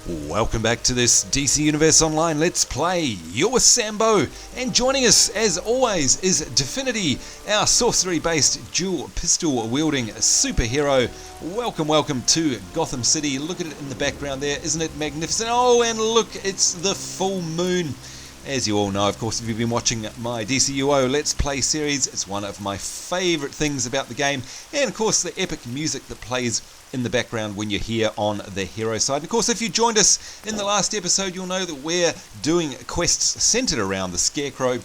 Welcome back to this DC Universe Online Let's Play. You're with Sambo, and joining us as always is Definity, our sorcery-based dual pistol-wielding superhero. Welcome to Gotham City. Look at it in the background there, isn't it magnificent? Oh, and look, it's the full moon. As you all know, of course, if you've been watching my DCUO Let's Play series, it's one of my favourite things about the game, and of course the epic music that plays in the background when you're here on the hero side. And of course, if you joined us in the last episode, you'll know that we're doing quests centred around the Scarecrow,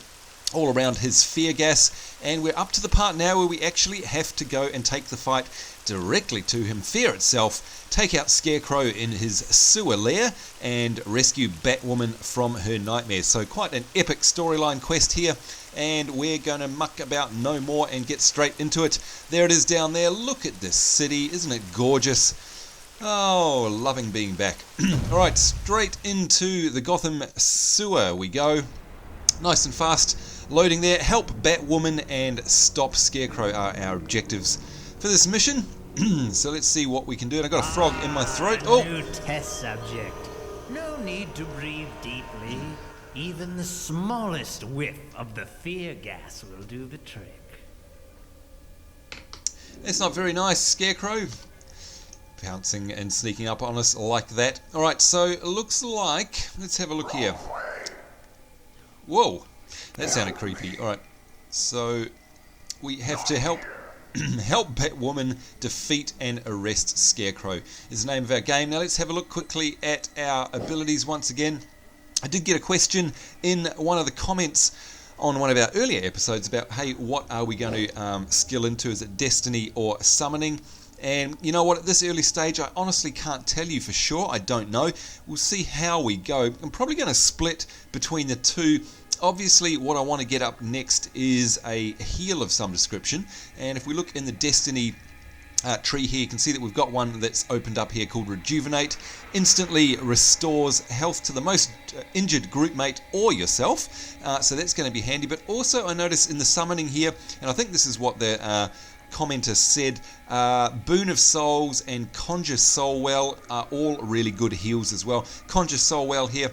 all around his fear gas, and we're up to the part now where we actually have to go and take the fight directly to him, Fear itself, take out Scarecrow in his sewer lair, and rescue Batwoman from her nightmares. So quite an epic storyline quest here, and we're going to muck about no more and get straight into it. There it is down there. Look at this city, isn't it gorgeous? Oh, loving being back. Alright, straight into the Gotham Sewer we go. Nice and fast. Loading there. Help Batwoman and stop Scarecrow are our objectives for this mission. So let's see what we can do. And I've got a frog in my throat. Oh! New test subject. No need to breathe deeply. Even the smallest whiff of the fear gas will do the trick. That's not very nice, Scarecrow. Pouncing and sneaking up on us like that. Alright, so it looks like... Let's have a look here. Whoa! That sounded creepy. Alright, so we have to help Batwoman defeat and arrest Scarecrow is the name of our game. Now let's have a look quickly at our abilities once again. I did get a question in one of the comments on one of our earlier episodes about, hey, what are we going to skill into? Is it destiny or summoning? And you know what, at this early stage I honestly can't tell you for sure. I don't know. We'll see how we go. I'm probably going to split between the two. Obviously what I want to get up next is a heal of some description, and if we look in the destiny tree here, you can see that we've got one that's opened up here called Rejuvenate. Instantly restores health to the most injured groupmate or yourself, so that's going to be handy. But also I notice in the summoning here, and I think this is what the commenter said, Boon of Souls and Conjure Soul Well are all really good heals as well. Conjure Soul Well here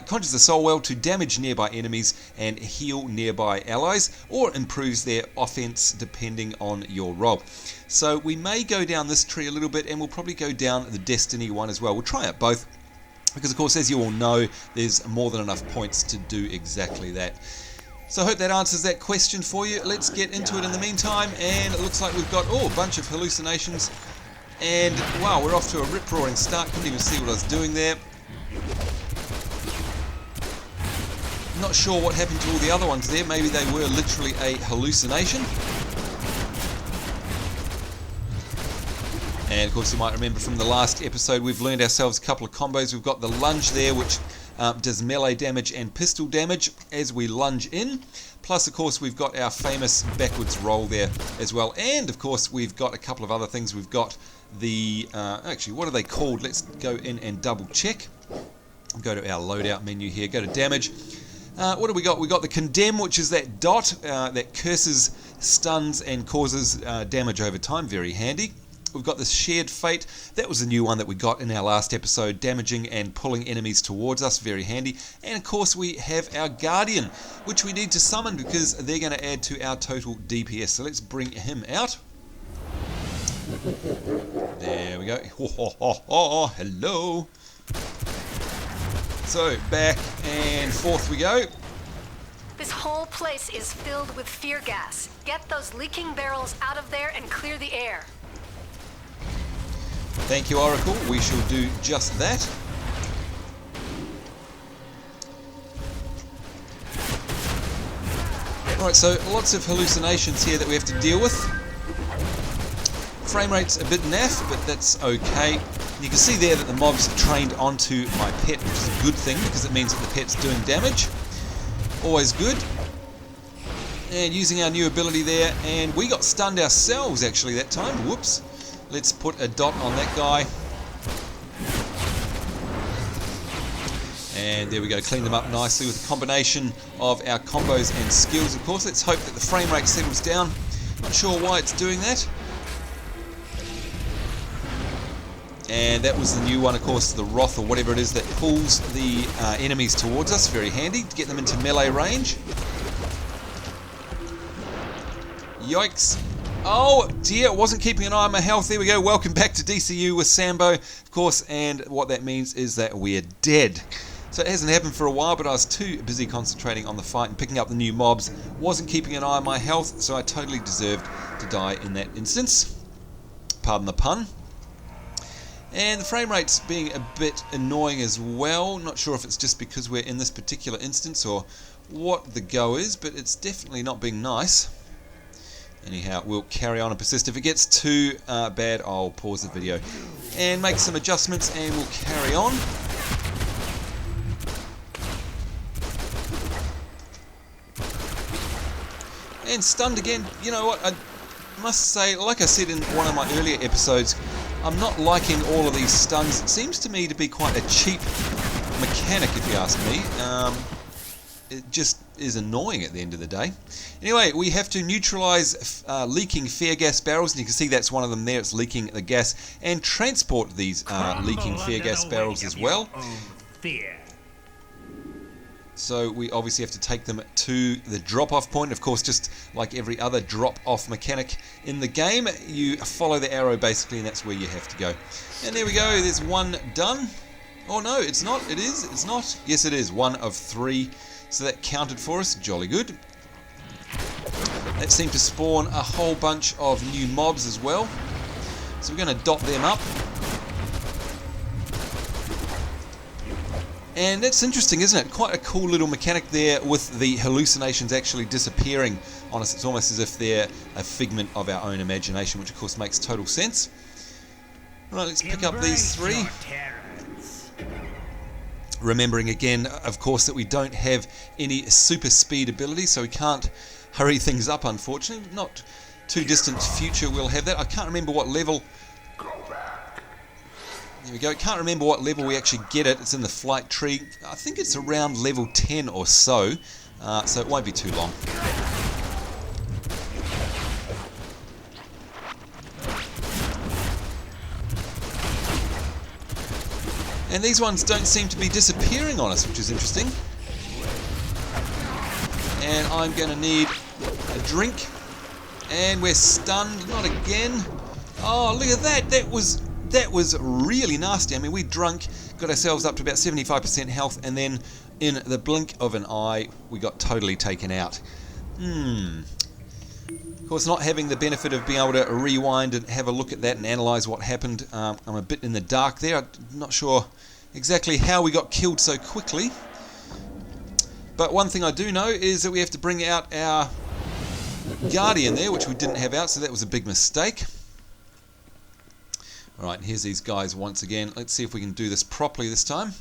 conjures the soul well to damage nearby enemies and heal nearby allies, or improves their offense depending on your roll. So we may go down this tree a little bit, and we'll probably go down the Destiny one as well. We'll try out both, because of course, as you all know, there's more than enough points to do exactly that. So I hope that answers that question for you. Let's get into it in the meantime, and it looks like we've got a bunch of hallucinations, and wow, we're off to a rip-roaring start. Couldn't even see what I was doing there. Not sure what happened to all the other ones there. Maybe they were literally a hallucination. And of course you might remember from the last episode we've learned ourselves a couple of combos. We've got the lunge there, which does melee damage and pistol damage as we lunge in. Plus of course we've got our famous backwards roll there as well. And of course we've got a couple of other things. We've got the, actually what are they called? Let's go in and double check. Go to our loadout menu here, go to damage. What do we got? We got the Condemn, which is that dot that curses, stuns, and causes damage over time. Very handy. We've got this Shared Fate. That was the new one that we got in our last episode, damaging and pulling enemies towards us. Very handy. And of course we have our Guardian, which we need to summon because they're going to add to our total DPS. So let's bring him out. There we go. Hello. So, back and forth we go. This whole place is filled with fear gas. Get those leaking barrels out of there and clear the air. Thank you, Oracle. We shall do just that. Alright, so lots of hallucinations here that we have to deal with. Frame rate's a bit naff, but that's okay. You can see there that the mobs have trained onto my pet, which is a good thing because it means that the pet's doing damage. Always good. And using our new ability there, and we got stunned ourselves actually that time. Whoops. Let's put a dot on that guy. And there we go, clean them up nicely with a combination of our combos and skills. Of course, let's hope that the frame rate settles down. Not sure why it's doing that. And that was the new one, of course, the Wrath or whatever it is that pulls the enemies towards us. Very handy to get them into melee range. Yikes. Oh dear, it wasn't keeping an eye on my health. There we go. Welcome back to DCU with Sambo, of course, and what that means is that we're dead. So it hasn't happened for a while, but I was too busy concentrating on the fight and picking up the new mobs. Wasn't keeping an eye on my health, so I totally deserved to die in that instance. Pardon the pun. And the frame rate's being a bit annoying as well. Not sure if it's just because we're in this particular instance or what the go is, but it's definitely not being nice. Anyhow, we'll carry on and persist. If it gets too bad, I'll pause the video and make some adjustments, and we'll carry on. And stunned again. You know what, I must say, like I said in one of my earlier episodes, I'm not liking all of these stuns. It seems to me to be quite a cheap mechanic, if you ask me. It just is annoying at the end of the day. Anyway, we have to neutralize leaking fear gas barrels, and you can see that's one of them there. It's leaking the gas, and transport these leaking fear gas barrels as well. So we obviously have to take them to the drop-off point. Of course, just like every other drop-off mechanic in the game, you follow the arrow basically, and that's where you have to go. And there we go, there's one done. Oh no, it's not, it is, it's not. Yes, it is, 1 of 3. So that counted for us, jolly good. That seemed to spawn a whole bunch of new mobs as well. So we're going to dot them up. And that's interesting, isn't it? Quite a cool little mechanic there with the hallucinations actually disappearing on us. It's almost as if they're a figment of our own imagination, which of course makes total sense. Right, let's pick up these 3. Remembering again, of course, that we don't have any super speed ability, so we can't hurry things up, unfortunately. Not too distant future we'll have that. I can't remember what level. There we go. Can't remember what level we actually get it. It's in the flight tree. I think it's around level 10 or so, so it won't be too long. And these ones don't seem to be disappearing on us, which is interesting. And I'm going to need a drink. And we're stunned. Not again. Oh, look at that. That was really nasty. I mean, we got ourselves up to about 75% health, and then in the blink of an eye, we got totally taken out. Of course, not having the benefit of being able to rewind and have a look at that and analyse what happened, I'm a bit in the dark there. I'm not sure exactly how we got killed so quickly. But one thing I do know is that we have to bring out our Guardian there, which we didn't have out, so that was a big mistake. Alright, here's these guys once again. Let's see if we can do this properly this time.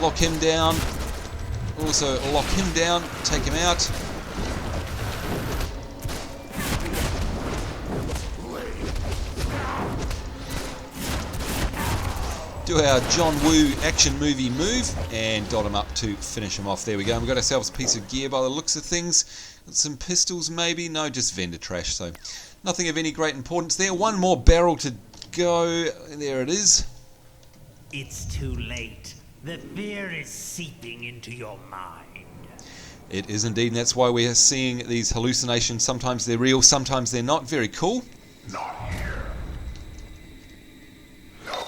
Lock him down. Also lock him down, take him out. Do our John Woo action movie move and dot him up to finish him off. There we go. We've got ourselves a piece of gear by the looks of things. Some pistols maybe? No, just vendor trash, so nothing of any great importance there. One more barrel to go. There it is. It's too late. The fear is seeping into your mind. It is indeed, and that's why we are seeing these hallucinations. Sometimes they're real, sometimes they're not. Very cool. Not here. No.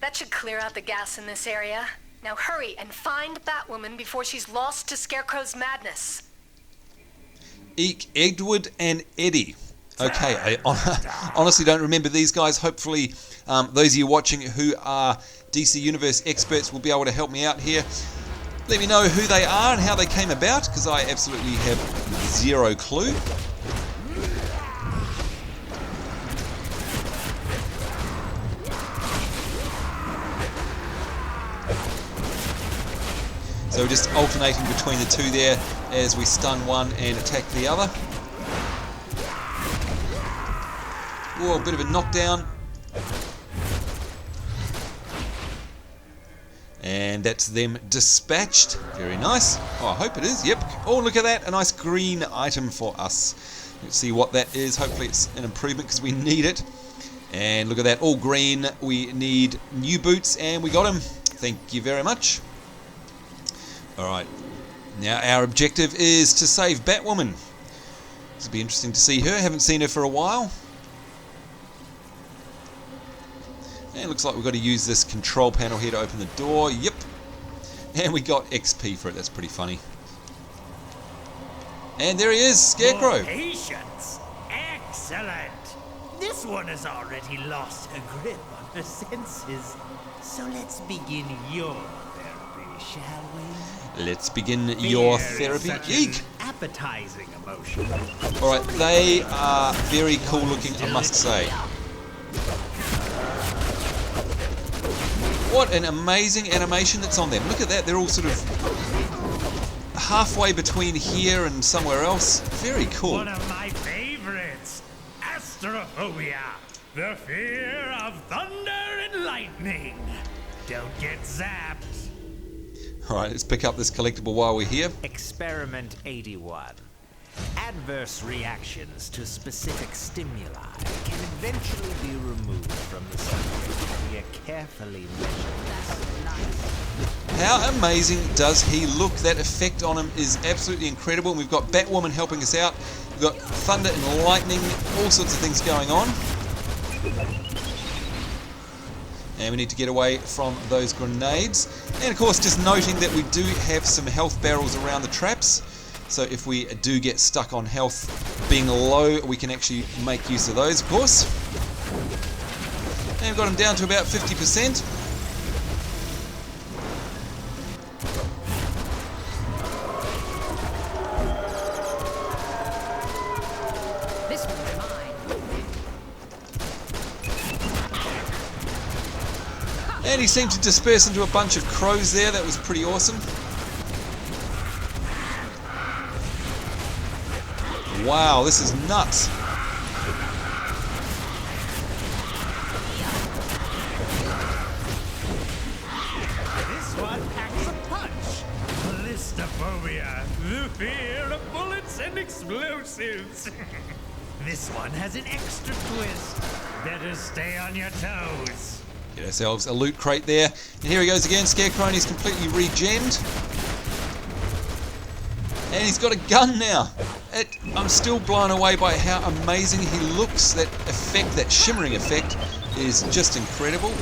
That should clear out the gas in this area. Now hurry and find Batwoman before she's lost to Scarecrow's madness. Eek, Edward and Eddie. Okay, I honestly don't remember these guys. Hopefully those of you watching who are DC Universe experts will be able to help me out here. Let me know who they are and how they came about, because I absolutely have zero clue. So we're just alternating between the two there as we stun one and attack the other. Whoa, a bit of a knockdown. And that's them dispatched. Very nice. Oh, I hope it is. Yep. Oh, look at that. A nice green item for us. Let's see what that is. Hopefully it's an improvement because we need it. And look at that, all green. We need new boots, and we got them. Thank you very much. Alright, now our objective is to save Batwoman. This will be interesting to see her. Haven't seen her for a while. And it looks like we've got to use this control panel here to open the door. Yep. And we got XP for it. That's pretty funny. And there he is, Scarecrow. More patience. Excellent. This one has already lost her grip on her senses. So let's begin your therapy, shall we? Let's begin your Fear is therapy. such Eek! an appetizing emotion. Alright, they are very cool looking, I must say. What an amazing animation that's on them. Look at that, they're all sort of halfway between here and somewhere else. Very cool. One of my favorites, astrophobia, the fear of thunder and lightning. Don't get zapped. Alright, let's pick up this collectible while we're here. Experiment 81. Adverse reactions to specific stimuli can eventually be removed from the subject via carefully measured. How amazing does he look? That effect on him is absolutely incredible. And we've got Batwoman helping us out. We've got thunder and lightning, all sorts of things going on. And we need to get away from those grenades. And of course, just noting that we do have some health barrels around the traps. So if we do get stuck on health being low, we can actually make use of those, of course. And we've got him down to about 50%. This one's mine. And he seemed to disperse into a bunch of crows there. That was pretty awesome. Wow, this is nuts. This one packs a punch. Ballistophobia, the fear of bullets and explosives. This one has an extra twist. Better stay on your toes. Get ourselves a loot crate there. And here he goes again. Scarecrow, and he's completely regemmed. And he's got a gun now. I'm still blown away by how amazing he looks. That effect, that shimmering effect, is just incredible.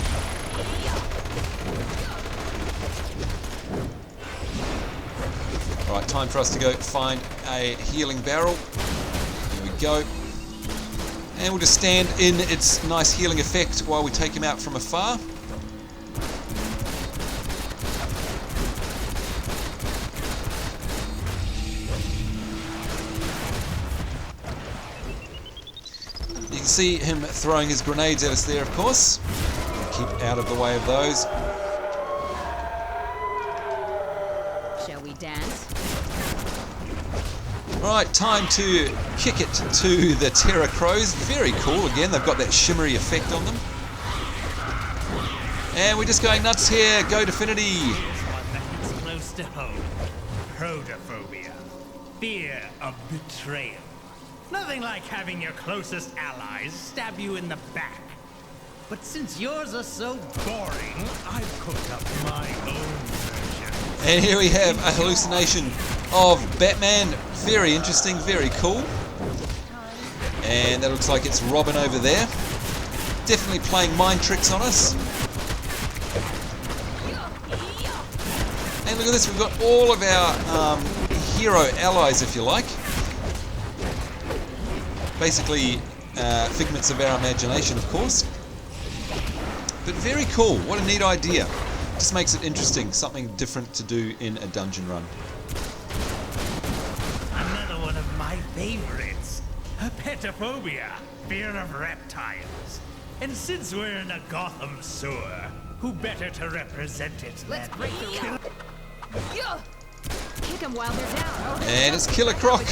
Alright, time for us to go find a healing barrel. Here we go. And we'll just stand in its nice healing effect while we take him out from afar. You can see him throwing his grenades at us there, of course. Keep out of the way of those. Shall we dance? Right, time to kick it to the Terror Crows. Very cool. Again, they've got that shimmery effect on them. And we're just going nuts here. Go Definity. Here's one that hits close to home. Protophobia, fear of betrayal. Nothing like having your closest allies stab you in the back. But since yours are so boring, I've cooked up my own version. And here we have a hallucination of Batman. Very interesting, very cool. And that looks like it's Robin over there. Definitely playing mind tricks on us. And look at this, we've got all of our hero allies, if you like. Basically, figments of our imagination, of course. But very cool. What a neat idea. Just makes it interesting. Something different to do in a dungeon run. Another one of my favorites. Herpetophobia, fear of reptiles. And since we're in a Gotham Sewer, who better to represent it than Let's break the kill. Kick them while they're down. And it's Killer Croc.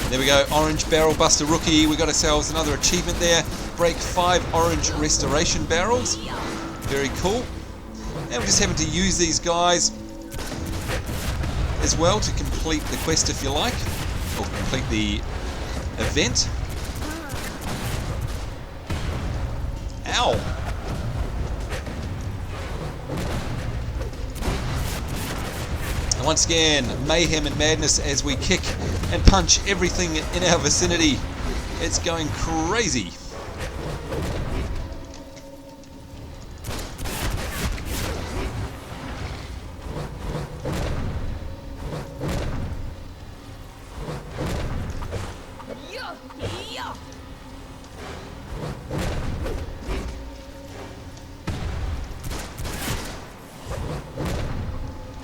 There we go, Orange Barrel Buster Rookie. We got ourselves another achievement there. Break 5 orange restoration barrels. Very cool. And we're just having to use these guys as well to complete the quest, if you like, or complete the event. Ow! And once again, mayhem and madness as we kick and punch everything in our vicinity. It's going crazy.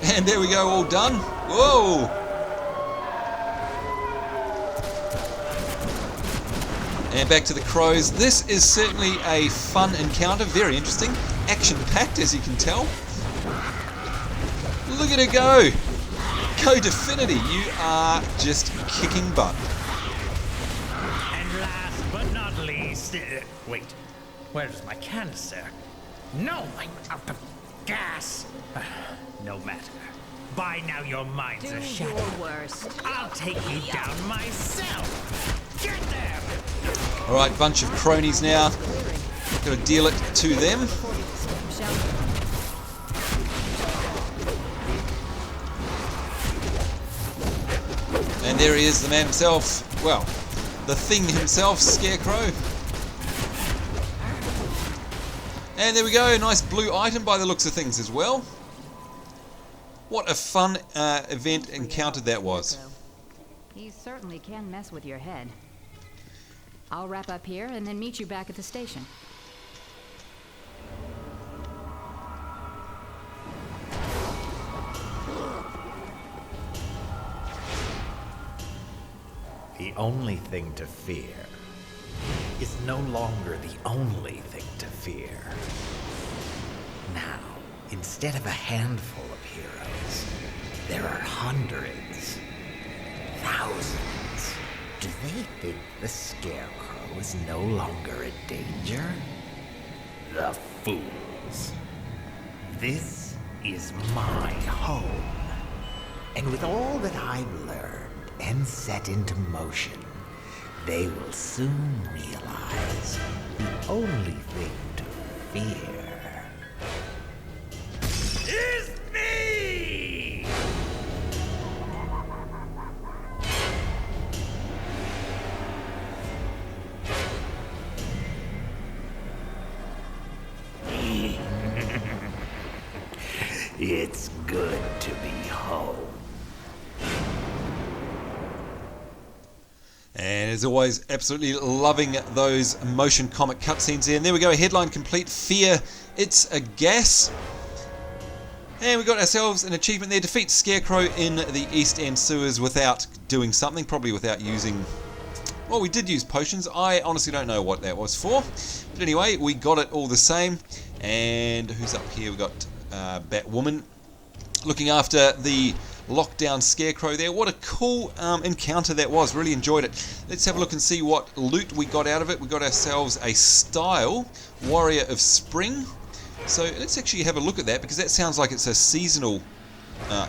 And there we go, all done. Whoa! And back to the crows. This is certainly a fun encounter, very interesting. Action-packed, as you can tell. Look at her go! Go Definity, you are just kicking butt. And last but not least, wait, where's my canister? No, I'm out of gas. No matter. By now your minds are shattered. Do your worst. I'll take you down myself. Get there! Alright, bunch of cronies now. Gotta deal it to them. And there he is, the man himself. Well, the thing himself, Scarecrow. And there we go, nice blue item by the looks of things as well. What a fun event encounter that was. He certainly can mess with your head. I'll wrap up here and then meet you back at the station. The only thing to fear is no longer the only thing to fear. Now, instead of a handful of heroes, there are hundreds, thousands. Do they think the Scarecrow is no longer a danger? The fools. This is my home. And with all that I've learned and set into motion, they will soon realize the only thing to fear is me! It's good to be home. And as always, absolutely loving those motion comic cutscenes there. And there we go, headline complete. Fear, it's a gas. And we got ourselves an achievement there. Defeat Scarecrow in the East End sewers without doing something. Probably without using... Well, we did use potions. I honestly don't know what that was for. But anyway, we got it all the same. And who's up here? We got Batwoman looking after the lockdown Scarecrow there. What a cool encounter that was. Really enjoyed it. Let's have a look and see what loot we got out of it. We got ourselves a style Warrior of Spring. So let's actually have a look at that, because that sounds like it's a seasonal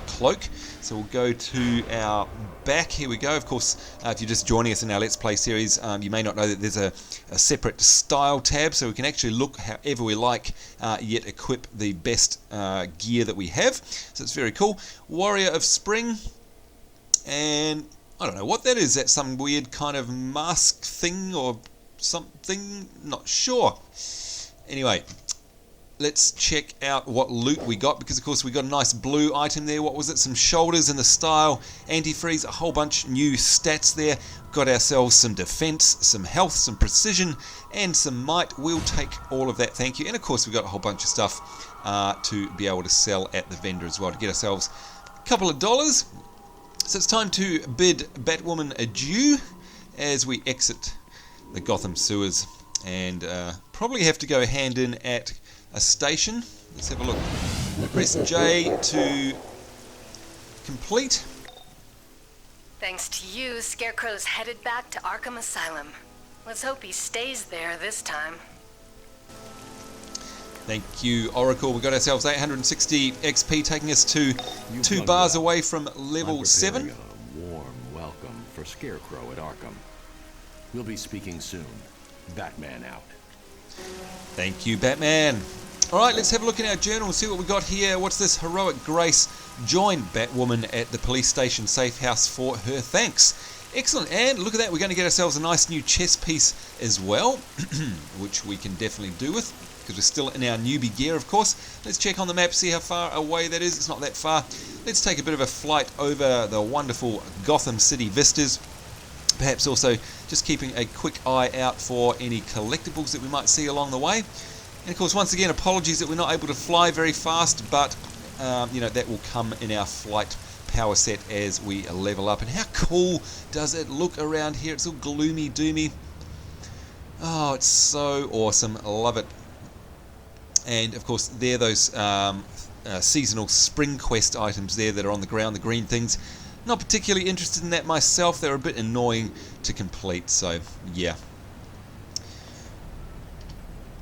cloak. So we'll go to our back. Here we go. Of course, if you're just joining us in our Let's Play series, you may not know that there's a separate style tab, so we can actually look however we like, yet equip the best gear that we have. So it's very cool. Warrior of Spring, and I don't know what that is. That's some weird kind of mask thing or something, not sure. Anyway, let's check out what loot we got, because of course we got a nice blue item there. What was it? Some shoulders in the style, antifreeze, a whole bunch new stats there. Got ourselves some defense, some health, some precision, and some might. We'll take all of that, thank you. And of course we got a whole bunch of stuff to be able to sell at the vendor as well, to get ourselves a couple of dollars. So it's time to bid Batwoman adieu as we exit the Gotham Sewers, and probably have to go hand in at a station. Let's have a look. Press J to complete. Thanks to you, Scarecrow's headed back to Arkham Asylum. Let's hope he stays there this time. Thank you, Oracle. We got ourselves 860 XP, taking us to 2 bars away from level 7. A warm welcome for Scarecrow at Arkham. We'll be speaking soon. Batman out. Thank you, Batman. Alright, let's have a look in our journal and see what we got here. What's this? Heroic Grace joined Batwoman at the police station safe house for her thanks. Excellent, and look at that, we're going to get ourselves a nice new chest piece as well, which we can definitely do with, because we're still in our newbie gear, of course. Let's check on the map, see how far away that is. It's not that far. Let's take a bit of a flight over the wonderful Gotham City vistas. Perhaps also just keeping a quick eye out for any collectibles that we might see along the way. And of course, once again, apologies that we're not able to fly very fast, but you know, that will come in our flight power set as we level up. And how cool does it look around here? It's all gloomy doomy. Oh, it's so awesome. I love it. And of course, there are those seasonal spring quest items there that are on the ground, the green things. Not particularly interested in that myself. They're a bit annoying to complete, so yeah.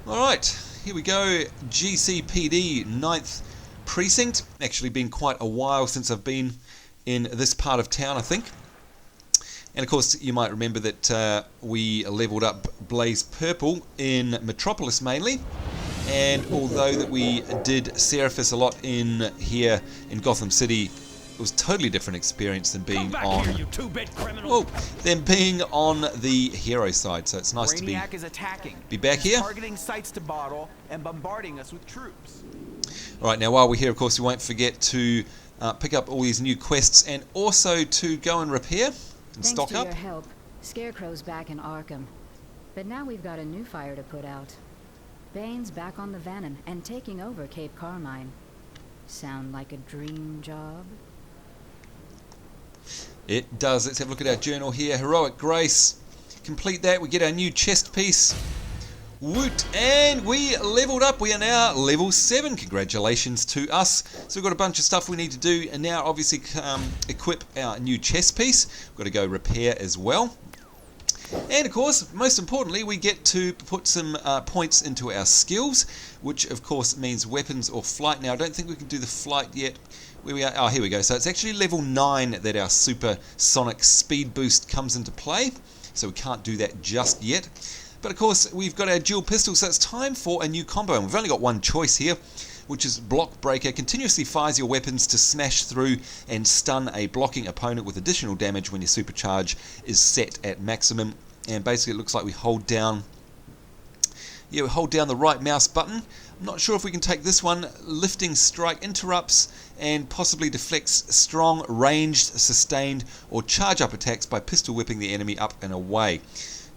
Alright, here we go. GCPD 9th Precinct. Actually been quite a while since I've been in this part of town, I think. And of course, you might remember that we leveled up Blaze Purple in Metropolis mainly. And although that we did Seraphis a lot in here in Gotham City, it was a totally different experience than being on the hero side. So it's nice to be back here. Targeting sites to bottle and bombarding us with troops. Alright, now while we're here, of course, we won't forget to pick up all these new quests and also to go and repair and stock up. Thanks for your help. Scarecrow's back in Arkham. But now we've got a new fire to put out. Bane's back on the Venom and taking over Cape Carmine. Sound like a dream job? It does. Let's have a look at our journal here. Heroic Grace. Complete that. We get our new chest piece. Woot! And we leveled up. We are now level 7. Congratulations to us. So we've got a bunch of stuff we need to do. And now obviously equip our new chest piece. We've got to go repair as well. And of course, most importantly, we get to put some points into our skills, which of course means weapons or flight. Now, I don't think we can do the flight yet. Where we are? Oh, here we go. So it's actually level 9 that our supersonic speed boost comes into play. So we can't do that just yet. But of course, we've got our dual pistol, so it's time for a new combo. And we've only got one choice here, which is Block Breaker. Continuously fires your weapons to smash through and stun a blocking opponent with additional damage when your supercharge is set at maximum. And basically it looks like we hold down the right mouse button. I'm not sure if we can take this one. Lifting strike interrupts and possibly deflects strong, ranged, sustained, or charge up attacks by pistol whipping the enemy up and away.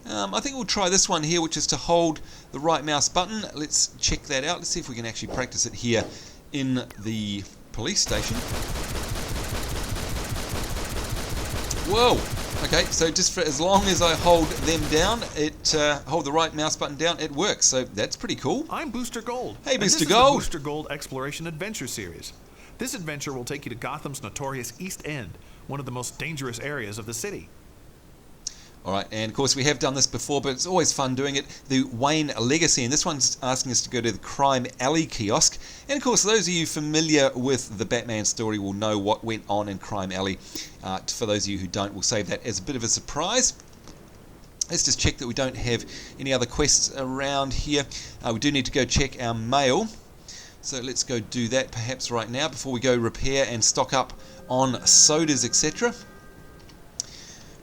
I think we'll try this one here, which is to hold the right mouse button. Let's check that out. Let's see if we can actually practice it here in the police station. Whoa! Okay, so just for as long as I hold them down, hold the right mouse button down, it works. So that's pretty cool. I'm Booster Gold. Hey, Booster This Gold. is the Booster Gold Exploration Adventure Series. This adventure will take you to Gotham's notorious East End, one of the most dangerous areas of the city. Alright, and of course we have done this before, but it's always fun doing it. The Wayne Legacy, and this one's asking us to go to the Crime Alley kiosk. And of course, those of you familiar with the Batman story will know what went on in Crime Alley. For those of you who don't, we'll save that as a bit of a surprise. Let's just check that we don't have any other quests around here. We do need to go check our mail. So let's go do that perhaps right now before we go repair and stock up on sodas, etc.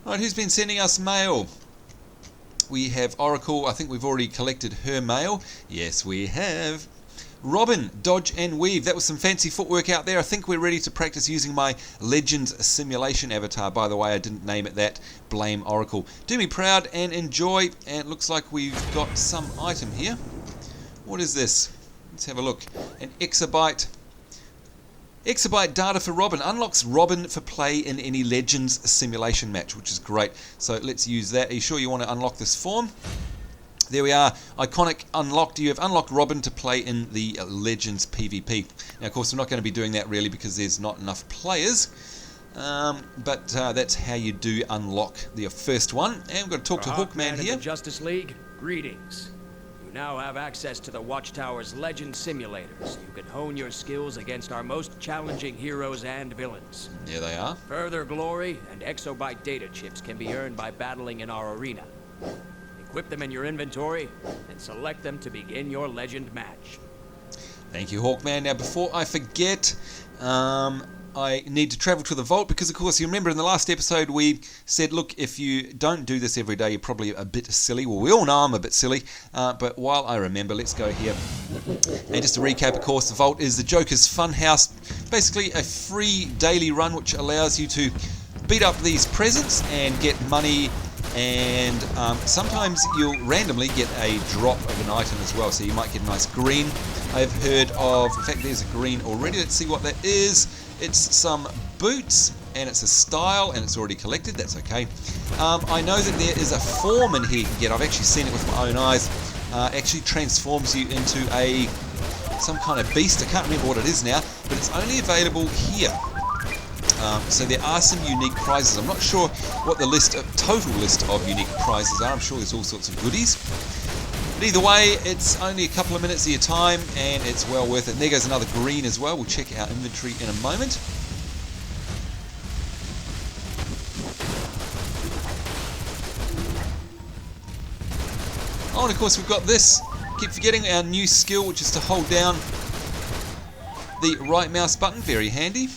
Alright, who's been sending us mail? We have Oracle. I think we've already collected her mail. Yes, we have. Robin, dodge and weave. That was some fancy footwork out there. I think we're ready to practice using my Legends simulation avatar. By the way, I didn't name it that. Blame Oracle. Do me proud and enjoy. And it looks like we've got some item here. What is this? Let's have a look. An exabyte. Exabyte data for Robin. Unlocks Robin for play in any Legends simulation match, which is great. So let's use that. Are you sure you want to unlock this form? There we are. Iconic unlocked. You have unlocked Robin to play in the Legends PvP. Now, of course, we're not going to be doing that really because there's not enough players. But that's how you do unlock the first one. And we've got to talk to Hawkman here. Justice League, greetings. You now have access to the Watchtower's Legend Simulator, so you can hone your skills against our most challenging heroes and villains. There they are. Further glory and exobyte data chips can be earned by battling in our arena. Equip them in your inventory and select them to begin your Legend match. Thank you, Hawkman. Now, before I forget, I need to travel to the vault because, of course, you remember in the last episode we said, look, if you don't do this every day, you're probably a bit silly. Well, we all know I'm a bit silly, but while I remember, let's go here. And just to recap, of course, the vault is the Joker's Funhouse. Basically, a free daily run which allows you to beat up these presents and get money, and sometimes you'll randomly get a drop of an item as well, so you might get a nice green. I've heard of, in fact, there's a green already. Let's see what that is. It's some boots, and it's a style, and it's already collected. That's okay. I know that there is a form in here you can get. I've actually seen it with my own eyes. Actually transforms you into some kind of beast. I can't remember what it is now, but it's only available here. So there are some unique prizes. I'm not sure what the total list of unique prizes are. I'm sure there's all sorts of goodies. But either way, it's only a couple of minutes of your time, and it's well worth it. And there goes another green as well. We'll check our inventory in a moment. Oh, and of course we've got this. Keep forgetting our new skill, which is to hold down the right mouse button. Very handy.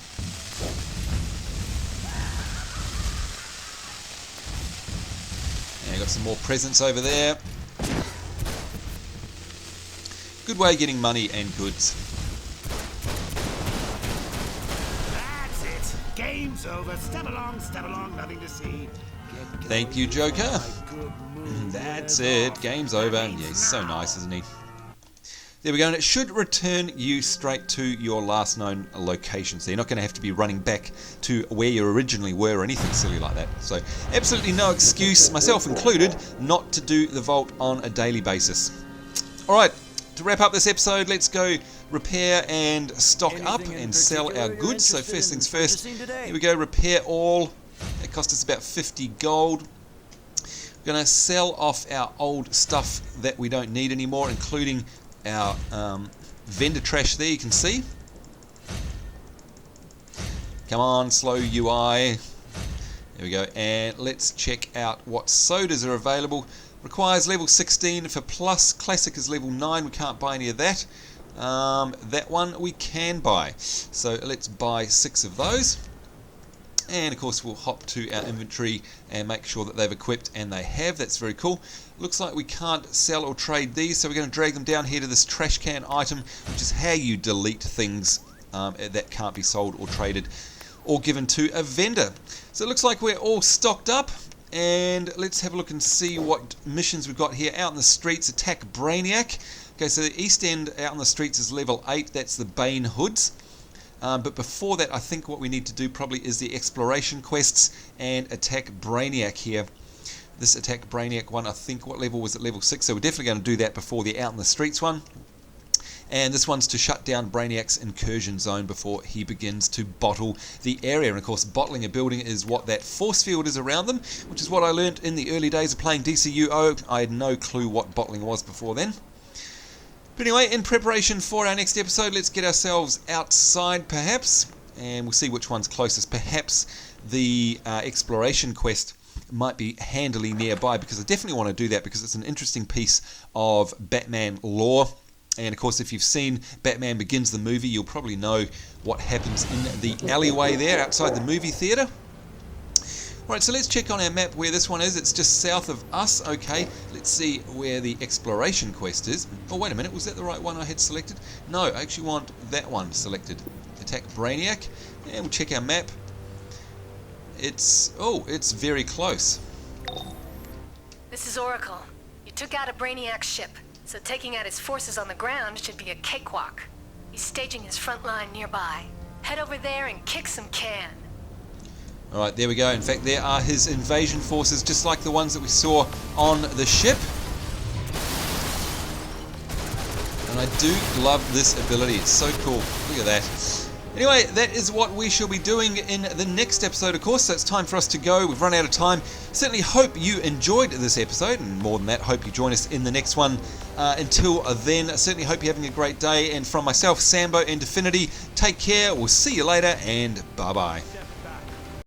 And got some more presents over there. Good way of getting money and goods. That's it. Game's over. Step along, nothing to see. Thank you, Joker. That's it. Game's over. Yeah, he's so nice, isn't he? There we go, and it should return you straight to your last known location. So you're not going to have to be running back to where you originally were or anything silly like that. So absolutely no excuse, myself included, not to do the vault on a daily basis. Alright, to wrap up this episode, let's go repair and stock up and sell our goods. So first things first, here we go, repair all. It cost us about 50 gold. We're going to sell off our old stuff that we don't need anymore, including our vendor trash there, you can see. Come on, slow UI. There we go. And let's check out what sodas are available. Requires level 16 for plus. Classic is level 9. We can't buy any of that. That one we can buy. So let's buy 6 of those. And of course we'll hop to our inventory and make sure that they've equipped, and they have. That's very cool. Looks like we can't sell or trade these, so we're going to drag them down here to this trash can item, which is how you delete things that can't be sold or traded or given to a vendor. So it looks like we're all stocked up, and let's have a look and see what missions we've got here. Out in the streets, attack Brainiac. Okay, so the east end out in the streets is level 8. That's the Bane hoods. But before that, I think what we need to do probably is the exploration quests and attack Brainiac here. This attack Brainiac one, I think, what level was it? Level 6. So we're definitely going to do that before the out in the streets one. And this one's to shut down Brainiac's incursion zone before he begins to bottle the area. And of course, bottling a building is what that force field is around them, which is what I learned in the early days of playing DCUO. I had no clue what bottling was before then. But anyway, in preparation for our next episode, let's get ourselves outside perhaps, and we'll see which one's closest. Perhaps the exploration quest might be handily nearby, because I definitely want to do that because it's an interesting piece of Batman lore. And of course, if you've seen Batman Begins the movie, you'll probably know what happens in the alleyway there outside the movie theatre. Right, so let's check on our map where this one is. It's just south of us. Okay, let's see where the exploration quest is. Oh, wait a minute, was that the right one I had selected? No, I actually want that one selected. Attack Brainiac. And we'll check our map. It's very close. This is Oracle. You took out a Brainiac ship, so taking out his forces on the ground should be a cakewalk. He's staging his front line nearby. Head over there and kick some can. Alright, there we go. In fact, there are his invasion forces, just like the ones that we saw on the ship. And I do love this ability. It's so cool. Look at that. Anyway, that is what we shall be doing in the next episode, of course, so it's time for us to go. We've run out of time. Certainly hope you enjoyed this episode, and more than that, hope you join us in the next one. Until then, I certainly hope you're having a great day, and from myself, Sambo and Definity, take care, we'll see you later, and bye-bye.